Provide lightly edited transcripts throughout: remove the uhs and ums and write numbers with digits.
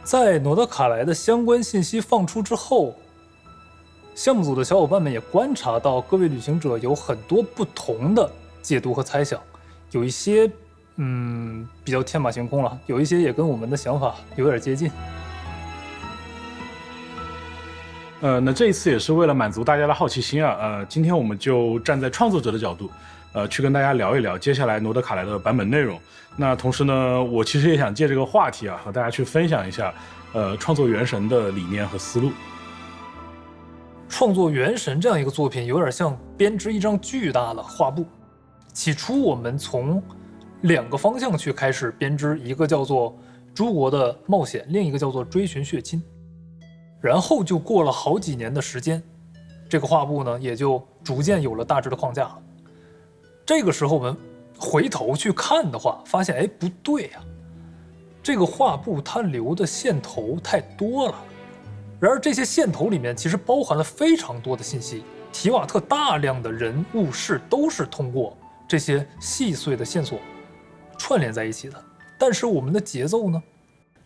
在诺德卡莱的相关信息放出之后，项目组的小伙伴们也观察到各位旅行者有很多不同的解读和猜想，有一些比较天马行空了，有一些也跟我们的想法有点接近。那这一次也是为了满足大家的好奇心啊，今天我们就站在创作者的角度，去跟大家聊一聊接下来诺德卡莱的版本内容。那同时呢，我其实也想借这个话题啊，和大家去分享一下，创作《原神》的理念和思路。创作《原神》这样一个作品，有点像编织一张巨大的画布。起初我们从2个方向去开始编织，一个叫做诸国的冒险，另一个叫做追寻血亲。然后就过了好几年的时间，这个画布呢也就逐渐有了大致的框架了。这个时候我们回头去看的话，发现不对呀，这个画布它留的线头太多了。然而这些线头里面其实包含了非常多的信息，提瓦特大量的人物事都是通过这些细碎的线索串联在一起的。但是我们的节奏呢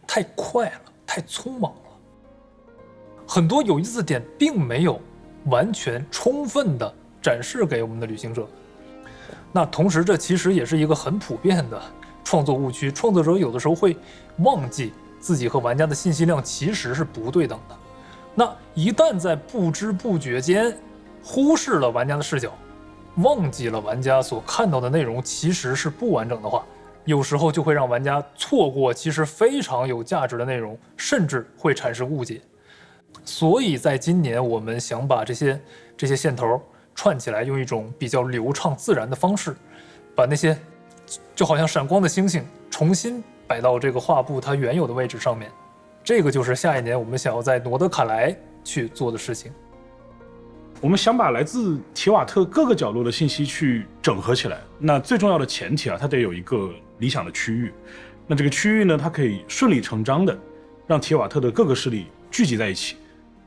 太快了，太匆忙了，很多有意思的点并没有完全充分的展示给我们的旅行者。那同时这其实也是一个很普遍的创作误区，创作者有的时候会忘记自己和玩家的信息量其实是不对等的。那一旦在不知不觉间忽视了玩家的视角，忘记了玩家所看到的内容其实是不完整的话，有时候就会让玩家错过其实非常有价值的内容，甚至会产生误解。所以在今年我们想把这些线头串起来，用一种比较流畅自然的方式，把那些就好像闪光的星星重新摆到这个画布它原有的位置上面。这个就是下一年我们想要在诺德卡莱去做的事情。我们想把来自提瓦特各个角落的信息去整合起来，那最重要的前提啊，它得有一个理想的区域。那这个区域呢，它可以顺理成章的让提瓦特的各个势力聚集在一起，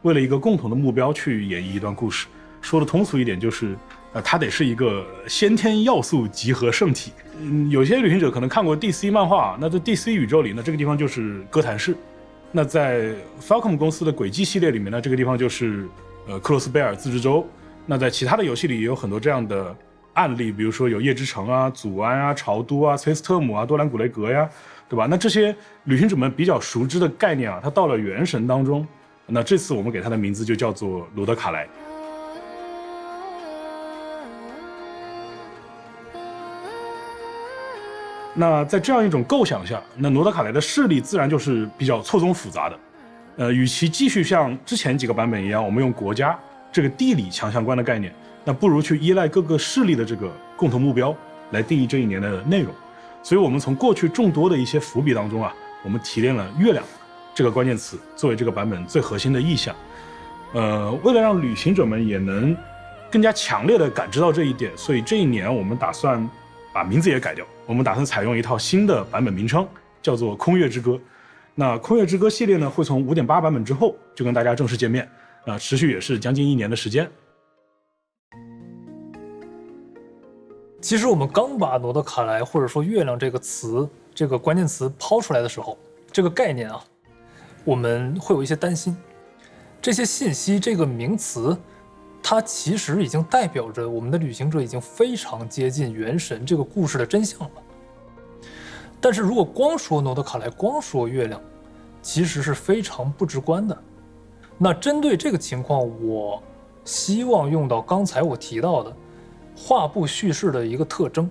为了一个共同的目标去演绎一段故事。说的通俗一点就是，它得是一个先天要素集合圣体。有些旅行者可能看过 DC 漫画，那在 DC 宇宙里呢，这个地方就是哥谭市。那在 Falcom 公司的轨迹系列里面呢，这个地方就是克罗斯贝尔自治州。那在其他的游戏里也有很多这样的案例，比如说有夜之城啊、祖安啊、朝都啊、崔斯特姆啊、多兰古雷格呀，对吧？那这些旅行者们比较熟知的概念啊，它到了原神当中，那这次我们给它的名字就叫做罗德卡莱。那在这样一种构想下，那罗德卡莱的势力自然就是比较错综复杂的。与其继续像之前几个版本一样，我们用国家这个地理强相关的概念，那不如去依赖各个势力的这个共同目标来定义这一年的内容。所以我们从过去众多的一些伏笔当中啊，我们提炼了月亮这个关键词作为这个版本最核心的意象。为了让旅行者们也能更加强烈的感知到这一点，所以这一年我们打算把名字也改掉，我们打算采用一套新的版本名称，叫做空月之歌。那空月之歌系列呢，会从 5.8 版本之后就跟大家正式见面，持续也是将近1年的时间。其实我们刚把诺德卡莱或者说月亮这个词这个关键词抛出来的时候，这个概念啊，我们会有一些担心。这些信息这个名词，它其实已经代表着我们的旅行者已经非常接近原神这个故事的真相了。但是如果光说诺德卡莱，光说月亮，其实是非常不直观的。那针对这个情况，我希望用到刚才我提到的画布叙事的一个特征，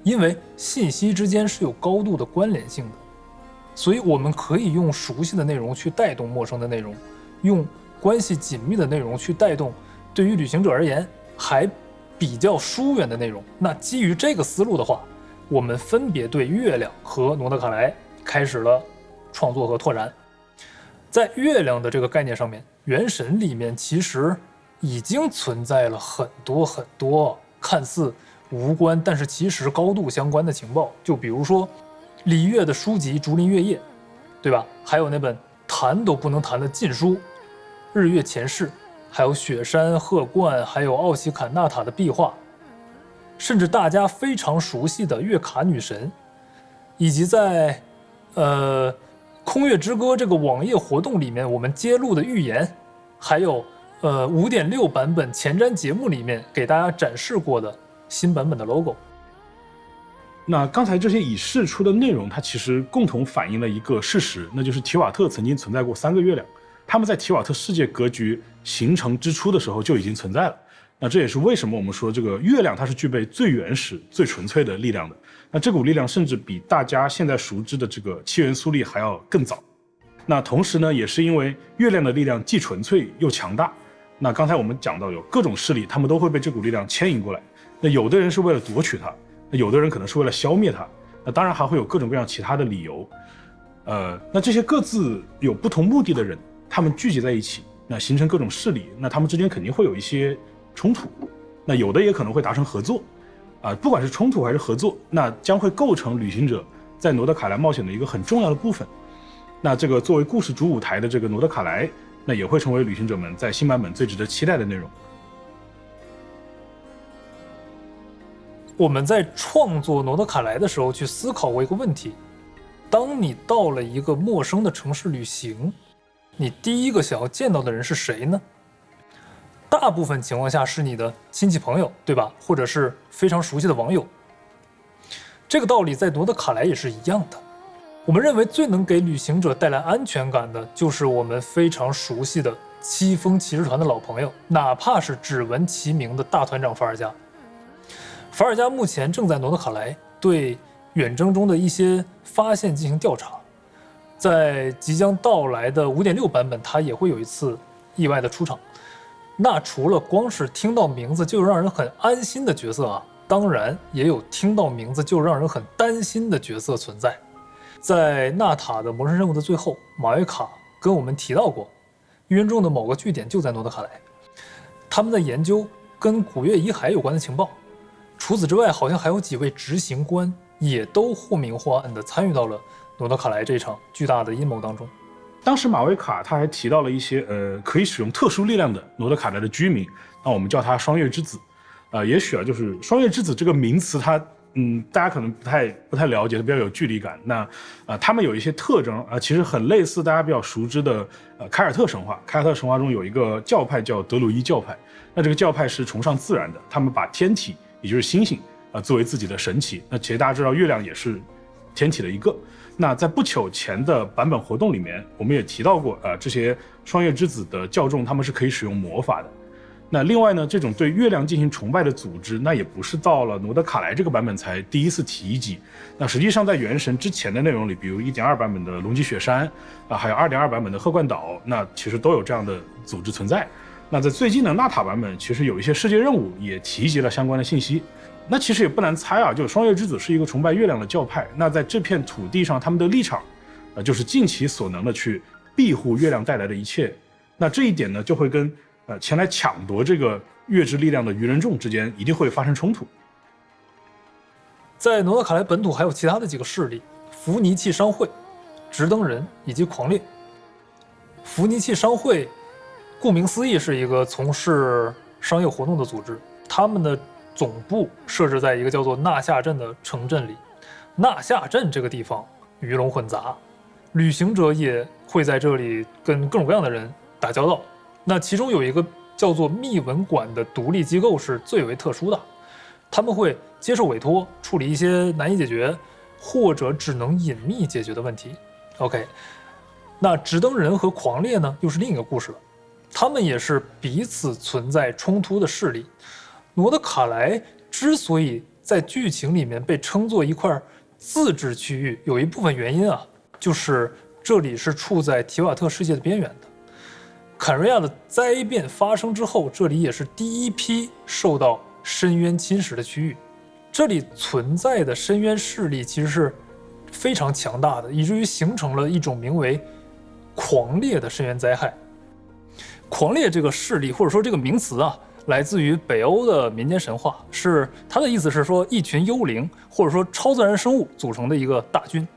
因为信息之间是有高度的关联性的，所以我们可以用熟悉的内容去带动陌生的内容，用关系紧密的内容去带动对于旅行者而言还比较疏远的内容。那基于这个思路的话，我们分别对月亮和诺德卡莱开始了创作和拓展。在月亮的这个概念上面，原神里面其实已经存在了很多看似无关但是其实高度相关的情报，就比如说李月的书籍《竹林月夜》，对吧？还有那本谈都不能谈的禁书《日月前世》，还有雪山鹤冠，还有奥西坎纳塔的壁画，甚至大家非常熟悉的月卡女神，以及在空月之歌》这个网页活动里面我们揭露的预言，还有5.6 版本前瞻节目里面给大家展示过的新版本的 logo。那刚才这些已释出的内容，它其实共同反映了一个事实，那就是提瓦特曾经存在过3个月亮，他们在提瓦特世界格局形成之初的时候就已经存在了。那这也是为什么我们说这个月亮它是具备最原始、最纯粹的力量的。那这股力量甚至比大家现在熟知的这个7元素力还要更早。那同时呢，也是因为月亮的力量既纯粹又强大。那刚才我们讲到有各种势力，他们都会被这股力量牵引过来。那有的人是为了夺取它，那有的人可能是为了消灭它。那当然还会有各种各样其他的理由。那这些各自有不同目的的人，他们聚集在一起，那形成各种势力，那他们之间肯定会有一些冲突。那有的也可能会达成合作。不管是冲突还是合作，那将会构成旅行者在诺德卡莱冒险的一个很重要的部分。那这个作为故事主舞台的这个诺德卡莱，那也会成为旅行者们在新版本最值得期待的内容。我们在创作诺德卡莱的时候去思考过一个问题：当你到了一个陌生的城市旅行，你第一个想要见到的人是谁呢？大部分情况下是你的亲戚朋友，对吧？或者是非常熟悉的网友。这个道理在诺德卡莱也是一样的。我们认为最能给旅行者带来安全感的，就是我们非常熟悉的七风骑士团的老朋友，哪怕是只闻其名的大团长法尔加。法尔加目前正在诺德卡莱对远征中的一些发现进行调查，在即将到来的 5.6 版本，他也会有一次意外的出场。那除了光是听到名字就让人很安心的角色啊，当然也有听到名字就让人很担心的角色存在。在纳塔的魔神任务的最后，马维卡跟我们提到过，预言中的某个据点就在诺德卡莱，他们在研究跟古月遗骸有关的情报。除此之外，好像还有几位执行官也都或明或暗地参与到了诺德卡莱这场巨大的阴谋当中。当时马维卡他还提到了一些可以使用特殊力量的诺德卡莱的居民，那我们叫他双月之子。也许就是双月之子这个名词它大家可能不太了解，比较有距离感。那他们有一些特征其实很类似大家比较熟知的凯尔特神话。凯尔特神话中有一个教派叫德鲁伊教派，那这个教派是崇尚自然的，他们把天体也就是星星作为自己的神奇。那其实大家知道月亮也是天体的一个。那在不久前的版本活动里面，我们也提到过这些双月之子的教众他们是可以使用魔法的。那另外呢，这种对月亮进行崇拜的组织，那也不是到了诺德卡莱这个版本才第一次提及。那实际上在原神之前的内容里，比如 1.2 版本的龙脊雪山还有 2.2 版本的鹤冠岛，那其实都有这样的组织存在。那在最近的纳塔版本，其实有一些世界任务也提及了相关的信息。那其实也不难猜就是双月之子是一个崇拜月亮的教派。那在这片土地上，他们的立场就是尽其所能的去庇护月亮带来的一切。那这一点呢，就会跟前来抢夺这个月之力量的愚人众之间一定会发生冲突。在诺德卡莱本土还有其他的几个势力：福尼契商会、直登人以及狂猎。福尼契商会顾名思义是一个从事商业活动的组织，他们的总部设置在一个叫做纳夏镇的城镇里。纳夏镇这个地方鱼龙混杂，旅行者也会在这里跟各种各样的人打交道。那其中有一个叫做密文馆的独立机构是最为特殊的，他们会接受委托处理一些难以解决或者只能隐秘解决的问题。OK， 那直登人和狂猎呢，又是另一个故事了。他们也是彼此存在冲突的势力。诺德卡莱之所以在剧情里面被称作一块自治区域，有一部分原因就是这里是处在提瓦特世界的边缘的。坎瑞亚的灾变发生之后，这里也是第一批受到深渊侵蚀的区域。这里存在的深渊势力其实是非常强大的，以至于形成了一种名为狂猎的深渊灾害。狂猎这个势力或者说这个名词来自于北欧的民间神话，是它的意思是说一群幽灵或者说超自然生物组成的一个大军，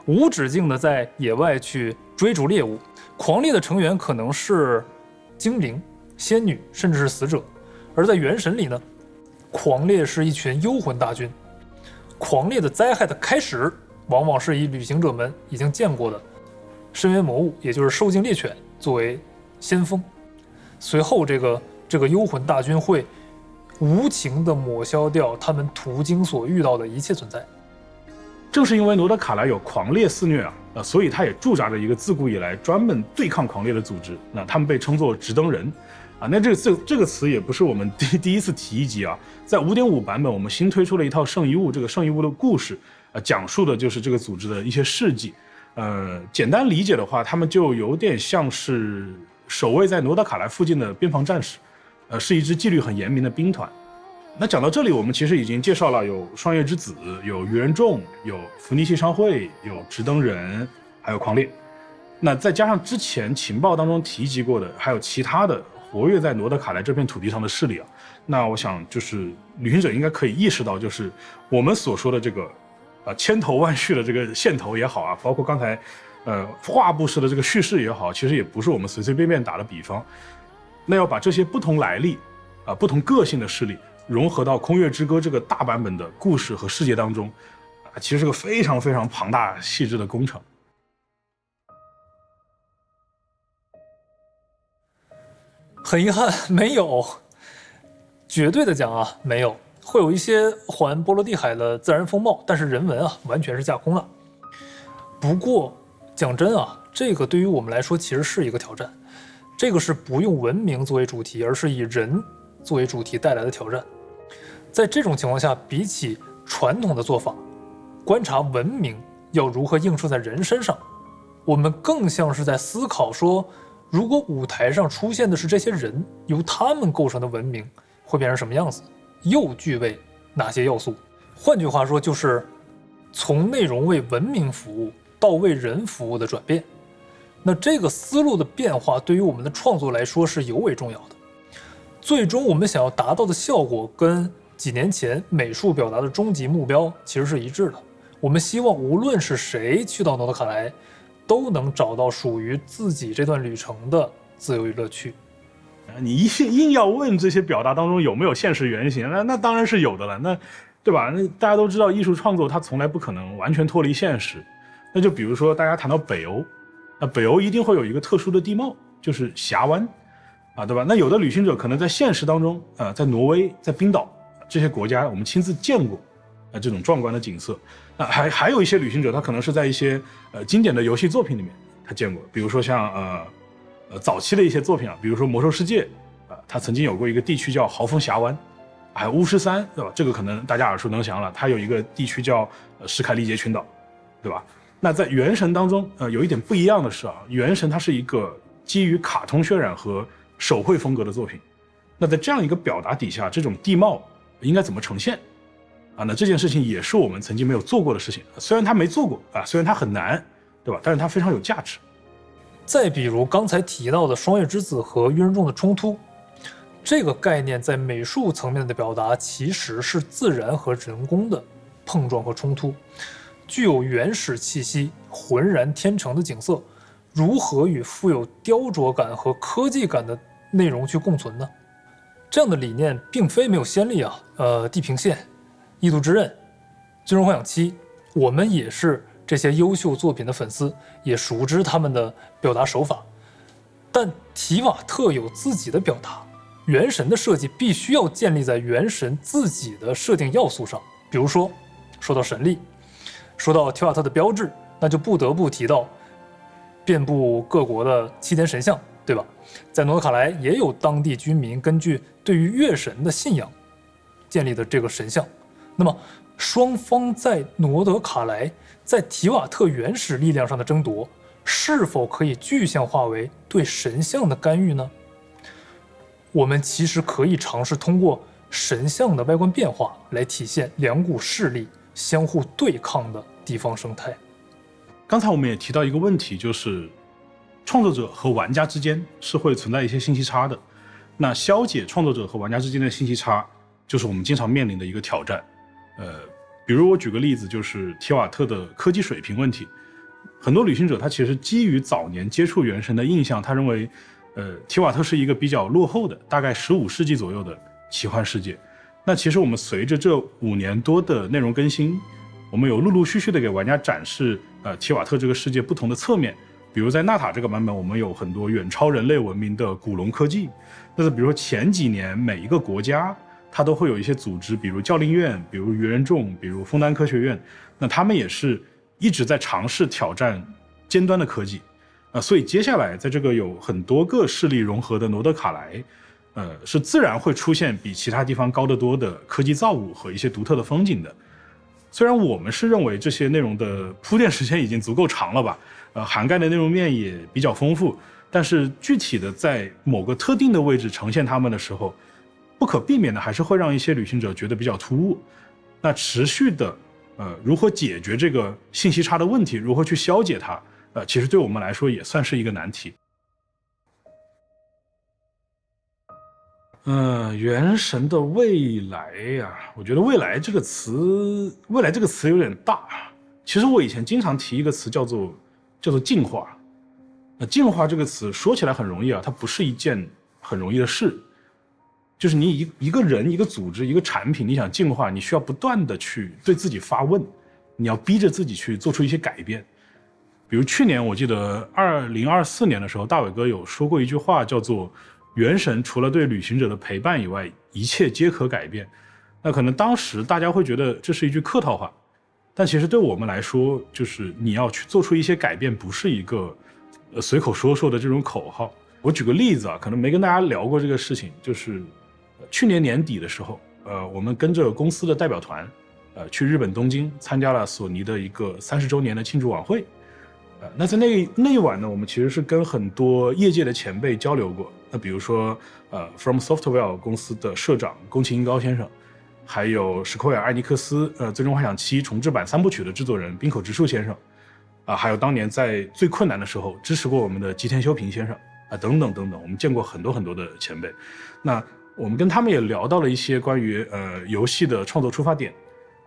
无止境的在野外去追逐猎物。狂猎的成员可能是精灵、仙女，甚至是死者。而在原神里呢，狂猎是一群幽魂大军。狂猎的灾害的开始往往是以旅行者们已经见过的深渊魔物，也就是兽境猎犬作为先锋。随后这个幽魂大军会无情地抹消掉他们途经所遇到的一切存在。正是因为诺德卡莱有狂猎肆虐所以他也驻扎着一个自古以来专门对抗狂猎的组织。那他们被称作直登人那这个词也不是我们第一次提及在 5.5 版本我们新推出了一套圣遗物，这个圣遗物的故事讲述的就是这个组织的一些事迹。简单理解的话，他们就有点像是守卫在诺德卡莱附近的边防战士，是一支纪律很严明的兵团。那讲到这里，我们其实已经介绍了有霜月之子，有愚人众，有弗尼西商会，有直登人，还有狂猎。那再加上之前情报当中提及过的，还有其他的活跃在诺德卡莱这片土地上的势力那我想就是旅行者应该可以意识到，就是我们所说的这个千头万绪的这个线头也好包括刚才画布式的这个叙事也好，其实也不是我们随随便便打的比方。那要把这些不同来历不同个性的势力融合到《空月之歌》这个大版本的故事和世界当中其实是个非常非常庞大细致的工程。很遗憾，没有。绝对的讲没有，会有一些环波罗的海的自然风貌，但是人文完全是架空了。不过讲真这个对于我们来说其实是一个挑战。这个是不用文明作为主题，而是以人作为主题带来的挑战。在这种情况下，比起传统的做法，观察文明要如何映射在人身上，我们更像是在思考说，如果舞台上出现的是这些人，由他们构成的文明会变成什么样子，又具备哪些要素。换句话说，就是从内容为文明服务到为人服务的转变。那这个思路的变化对于我们的创作来说是尤为重要的。最终我们想要达到的效果跟几年前美术表达的终极目标其实是一致的。我们希望无论是谁去到诺德卡莱，都能找到属于自己这段旅程的自由与乐趣。你硬要问这些表达当中有没有现实原型，那当然是有的了，那对吧？那大家都知道艺术创作它从来不可能完全脱离现实。那就比如说大家谈到北欧，那北欧一定会有一个特殊的地貌，就是峡湾对吧？那有的旅行者可能在现实当中在挪威，在冰岛这些国家我们亲自见过这种壮观的景色。还有一些旅行者他可能是在一些经典的游戏作品里面他见过，比如说像早期的一些作品比如说魔兽世界它曾经有过一个地区叫豪风峡湾，还有巫师三，对吧？这个可能大家耳熟能详了，它有一个地区叫史凯利杰群岛，对吧？那在原神当中有一点不一样的是原神它是一个基于卡通渲染和手绘风格的作品。那在这样一个表达底下，这种地貌应该怎么呈现那这件事情也是我们曾经没有做过的事情。虽然它没做过虽然它很难，对吧？但是它非常有价值。再比如刚才提到的霜月之子和愚人众的冲突，这个概念在美术层面的表达其实是自然和人工的碰撞和冲突，具有原始气息、浑然天成的景色，如何与富有雕琢感和科技感的内容去共存呢？这样的理念并非没有先例地平线、异度之刃、最终幻想七，我们也是这些优秀作品的粉丝，也熟知他们的表达手法。但提瓦特有自己的表达，原神的设计必须要建立在原神自己的设定要素上。比如说到神力，说到提瓦特的标志，那就不得不提到遍布各国的7天神像，对吧？在诺德卡莱也有当地居民根据对于月神的信仰建立的这个神像。那么双方在诺德卡莱在提瓦特原始力量上的争夺，是否可以具象化为对神像的干预呢？我们其实可以尝试通过神像的外观变化来体现两股势力相互对抗的地方生态。刚才我们也提到一个问题，就是创作者和玩家之间是会存在一些信息差的。那消解创作者和玩家之间的信息差，就是我们经常面临的一个挑战。比如我举个例子，就是提瓦特的科技水平问题。很多旅行者他其实基于早年接触原神的印象，他认为提瓦特是一个比较落后的，大概15世纪左右的奇幻世界。那其实我们随着这5年多的内容更新，我们有陆陆续续的给玩家展示提瓦特这个世界不同的侧面，比如在纳塔这个版本，我们有很多远超人类文明的古龙科技。但是比如说前几年每一个国家它都会有一些组织，比如教令院，比如愚人众，比如枫丹科学院，那他们也是一直在尝试挑战尖端的科技。所以接下来在这个有很多个势力融合的诺德卡莱，是自然会出现比其他地方高得多的科技造物和一些独特的风景的。虽然我们是认为这些内容的铺垫时间已经足够长了吧，涵盖的内容面也比较丰富，但是具体的在某个特定的位置呈现它们的时候，不可避免的还是会让一些旅行者觉得比较突兀。那持续的如何解决这个信息差的问题，如何去消解它，其实对我们来说也算是一个难题。原神的未来呀，我觉得未来这个词有点大。其实我以前经常提一个词叫做进化。进化这个词说起来很容易啊，它不是一件很容易的事。就是你一个人、一个组织、一个产品，你想进化，你需要不断的去对自己发问，你要逼着自己去做出一些改变。比如去年我记得2024年的时候，大伟哥有说过一句话，叫做原神除了对旅行者的陪伴以外，一切皆可改变。那可能当时大家会觉得这是一句客套话，但其实对我们来说，就是你要去做出一些改变，不是一个随口说说的这种口号。我举个例子啊，可能没跟大家聊过这个事情，就是去年年底的时候，我们跟着公司的代表团，去日本东京参加了索尼的一个30周年的庆祝晚会。那在那一晚呢，我们其实是跟很多业界的前辈交流过。那比如说From Software 公司的社长宫崎英高先生，还有史克威尔艾尼克斯最终幻想7重制版3部曲的制作人滨口直树先生，还有当年在最困难的时候支持过我们的吉田修平先生，等等等等，我们见过很多很多的前辈。那我们跟他们也聊到了一些关于游戏的创作出发点，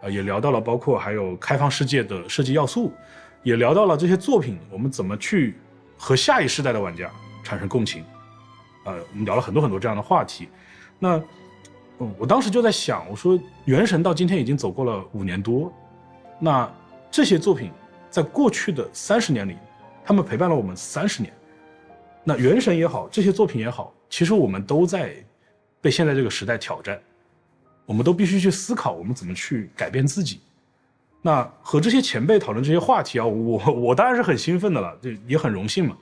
也聊到了包括还有开放世界的设计要素，也聊到了这些作品我们怎么去和下一世代的玩家产生共情。我们聊了很多很多这样的话题。那我当时就在想，我说原神到今天已经走过了5年多，那这些作品在过去的30年里，他们陪伴了我们30年。那原神也好，这些作品也好，其实我们都在被现在这个时代挑战，我们都必须去思考我们怎么去改变自己。那和这些前辈讨论这些话题啊，我当然是很兴奋的了，也很荣幸嘛。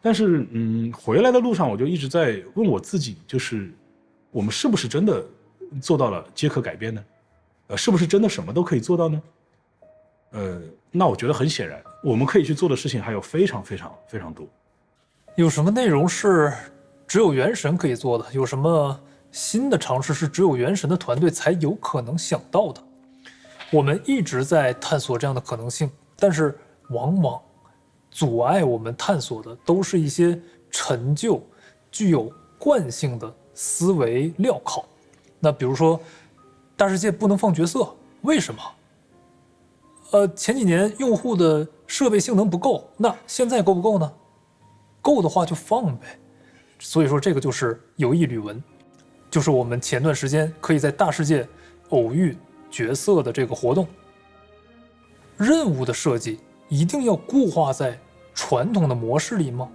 但是回来的路上我就一直在问我自己，就是我们是不是真的做到了皆可改变呢？是不是真的什么都可以做到呢？那我觉得很显然，我们可以去做的事情还有非常非常非常多。有什么内容是只有原神可以做的？有什么新的尝试是只有原神的团队才有可能想到的？我们一直在探索这样的可能性，但是往往阻碍我们探索的都是一些陈旧、具有惯性的思维镣铐。那比如说，大世界不能放角色，为什么？前几年用户的设备性能不够，那现在够不够呢？够的话就放呗。所以说这个就是有意旅文，就是我们前段时间可以在大世界偶遇角色的这个活动。任务的设计一定要固化在传统的模式里吗？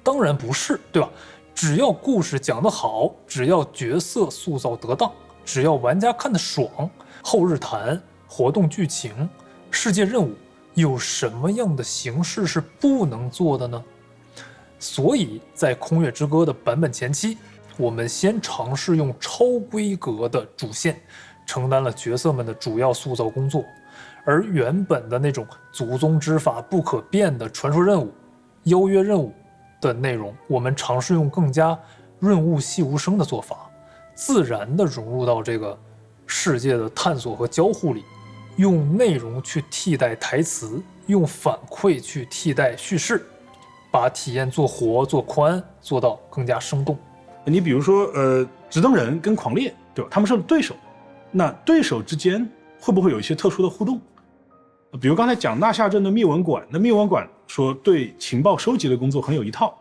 当然不是，对吧？只要故事讲得好，只要角色塑造得当，只要玩家看得爽，后日谈、活动剧情、世界任务，有什么样的形式是不能做的呢？所以在空月之歌的版本前期，我们先尝试用超规格的主线承担了角色们的主要塑造工作，而原本的那种祖宗之法不可变的传说任务、邀约任务的内容，我们尝试用更加润物细无声的做法，自然地融入到这个世界的探索和交互里，用内容去替代台词，用反馈去替代叙事，把体验做活做宽，做到更加生动。你比如说直登人跟狂猎，对吧？他们是对手，那对手之间会不会有一些特殊的互动？比如刚才讲纳夏镇的灭文馆，那灭文馆说对情报收集的工作很有一套，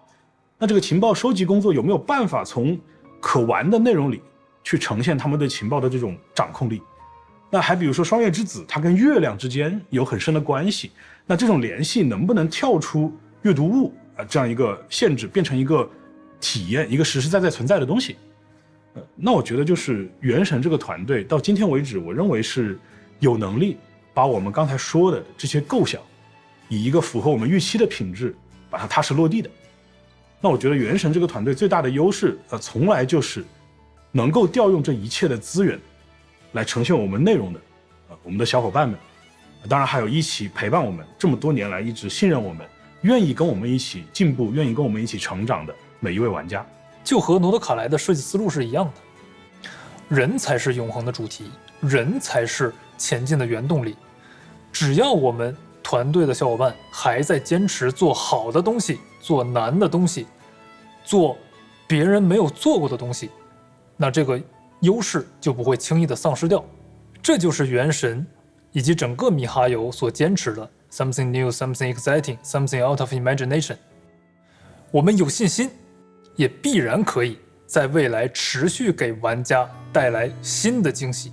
那这个情报收集工作有没有办法从可玩的内容里去呈现他们对情报的这种掌控力？那还比如说双月之子，它跟月亮之间有很深的关系，那这种联系能不能跳出阅读物这样一个限制变成一个体验，一个实实在在存在的东西。那我觉得就是原神这个团队到今天为止，我认为是有能力把我们刚才说的这些构想，以一个符合我们预期的品质把它踏实落地的。那我觉得原神这个团队最大的优势从来就是能够调用这一切的资源来呈现我们内容的我们的小伙伴们，当然还有一起陪伴我们这么多年来一直信任我们，愿意跟我们一起进步，愿意跟我们一起成长的每一位玩家。就和诺德卡莱的设计思路是一样的，人才是永恒的主题，人才是前进的原动力。只要我们团队的小伙伴还在坚持做好的东西，做难的东西，做别人没有做过的东西，那这个优势就不会轻易的丧失掉。这就是原神以及整个米哈游所坚持的 something new, something exciting, something out of imagination。 我们有信心，也必然可以在未来持续给玩家带来新的惊喜。